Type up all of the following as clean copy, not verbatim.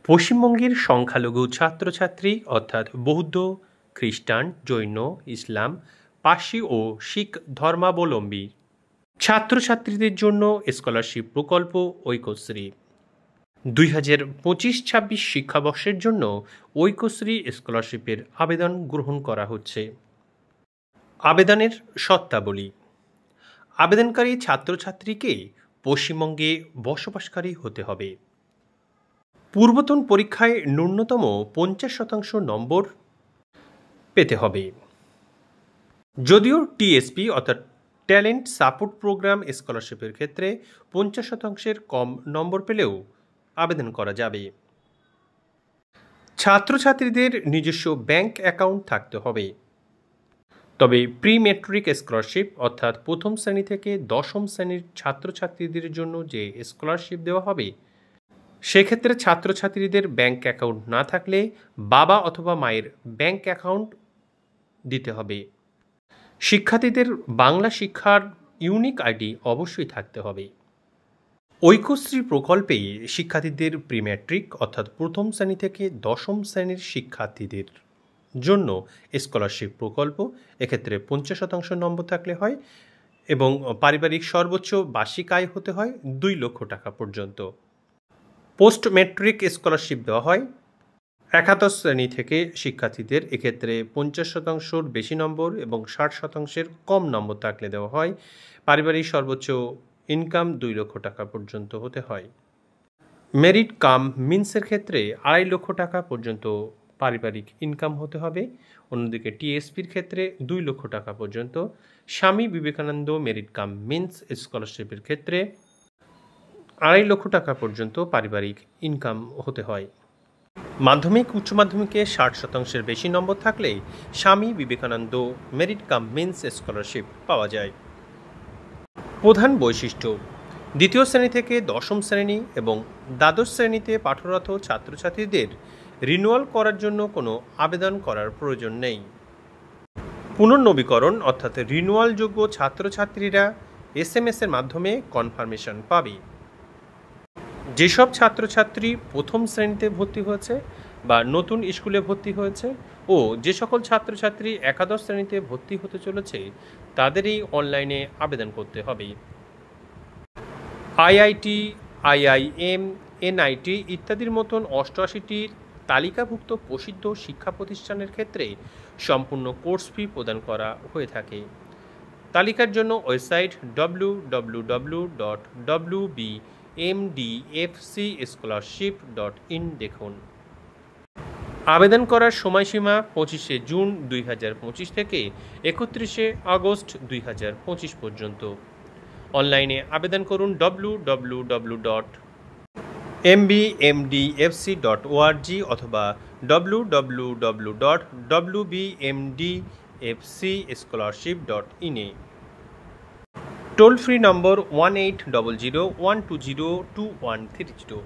পশ্চিমবঙ্গের সংখ্যালঘু ছাত্রছাত্রী অর্থাৎ বৌদ্ধ, খ্রিস্টান, জৈন, ইসলাম, পার্সি ও শিখ ধর্মাবলম্বী ছাত্রছাত্রীদের জন্য স্কলারশিপ প্রকল্প ঐক্যশ্রী 2025-26 শিক্ষাবর্ষের জন্য ঐক্যশ্রী স্কলারশিপের আবেদন গ্রহণ করা হচ্ছে। আবেদনের শর্তাবলী: আবেদনকারী ছাত্রছাত্রীকে পশ্চিমবঙ্গে বসবাসকারী হতে হবে। পূর্বতন পরীক্ষায় ন্যূনতম 50% নম্বর পেতে হবে। যদিও টিএসপি অর্থাৎ ট্যালেন্ট সাপোর্ট প্রোগ্রাম স্কলারশিপের ক্ষেত্রে 50%-এর কম নম্বর পেলেও আবেদন করা যাবে। ছাত্রছাত্রীদের নিজস্ব ব্যাংক অ্যাকাউন্ট থাকতে হবে। তবে প্রি মেট্রিক স্কলারশিপ অর্থাৎ প্রথম শ্রেণী থেকে দশম শ্রেণীর ছাত্রছাত্রীদের জন্য যে স্কলারশিপ দেওয়া হবে, সেক্ষেত্রে ছাত্রছাত্রীদের ব্যাংক অ্যাকাউন্ট না থাকলে বাবা অথবা মায়ের ব্যাংক অ্যাকাউন্ট দিতে হবে। শিক্ষার্থীদের বাংলা শিক্ষার ইউনিক আইডি অবশ্যই থাকতে হবে। ঐক্যশ্রী প্রকল্পে শিক্ষার্থীদের প্রি ম্যাট্রিক অর্থাৎ প্রথম শ্রেণী থেকে দশম শ্রেণীর শিক্ষার্থীদের জন্য স্কলারশিপ প্রকল্প, এক্ষেত্রে 50% নম্বর থাকলে হয় এবং পারিবারিক সর্বোচ্চ বার্ষিক আয় হতে হয় 2 লক্ষ টাকা পর্যন্ত। পোস্ট ম্যাট্রিক স্কলারশিপ দেওয়া হয় একাদশ শ্রেণী থেকে শিক্ষার্থীদের, এক্ষেত্রে 50%-র বেশি নম্বর এবং 60%-এর কম নম্বর থাকলে দেওয়া হয়। পারিবারিক সর্বোচ্চ ইনকাম 2 লক্ষ টাকা পর্যন্ত হতে হয়। মেরিট কাম মিন্সের ক্ষেত্রে 2.5 লক্ষ টাকা পর্যন্ত পারিবারিক ইনকাম হতে হবে। অন্যদিকে টিএসপির ক্ষেত্রে 2 লক্ষ টাকা পর্যন্ত। Swami Vivekananda merit cum means স্কলারশিপের ক্ষেত্রে 2.5 লক্ষ টাকা পর্যন্ত পারিবারিক ইনকাম হতে হয়। মাধ্যমিক উচ্চ মাধ্যমিকে 60%-এর বেশি নম্বর থাকলে Swami Vivekananda merit cum means scholarship পাওয়া যায়। প্রধান বৈশিষ্ট্য: দ্বিতীয় শ্রেণী থেকে দশম শ্রেণী এবং দ্বাদশ শ্রেণীতে পাঠরত ছাত্রছাত্রীদের রিনিউয়াল করার জন্য কোনো আবেদন করার প্রয়োজন নেই। পুনর্নবীকরণ অর্থাৎ রিনিউয়ালযোগ্য ছাত্রছাত্রীরা SMS-এর মাধ্যমে কনফার্মেশন পাবে। যেসব ছাত্রছাত্রী প্রথম শ্রেণীতে ভর্তি হয়েছে বা নতুন স্কুলে ভর্তি হয়েছে ও যে সকল ছাত্রছাত্রী একাদশ শ্রেণীতে ভর্তি হতে চলেছে, তাদেরই অনলাইনে আবেদন করতে হবে। IIT, IIM, NIT ইত্যাদির মতন 88টি তালিকাভুক্ত প্রসিদ্ধ শিক্ষা প্রতিষ্ঠানের ক্ষেত্রে সম্পূর্ণ কোর্স ফি প্রদান করা হয়ে থাকে। তালিকার জন্য ওয়েবসাইট www.wbmdfcscholarship.in দেখুন। আবেদন করার সময়সীমা 25শে জুন 2025 থেকে 31শে আগস্ট 2025 পর্যন্ত। অনলাইনে আবেদন করুন www.mbmdfc.org অথবা www.wbmdfcscholarship.in এ। Toll free number 1800 120 2130।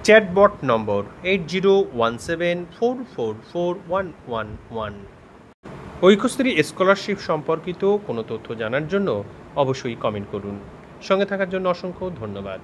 Chatbot number 8017444111। Aikyashree scholarship সম্পর্কিত কোনো তথ্য জানার জন্য অবশ্যই কমেন্ট করুন। সঙ্গে থাকার জন্য অসংখ্য ধন্যবাদ।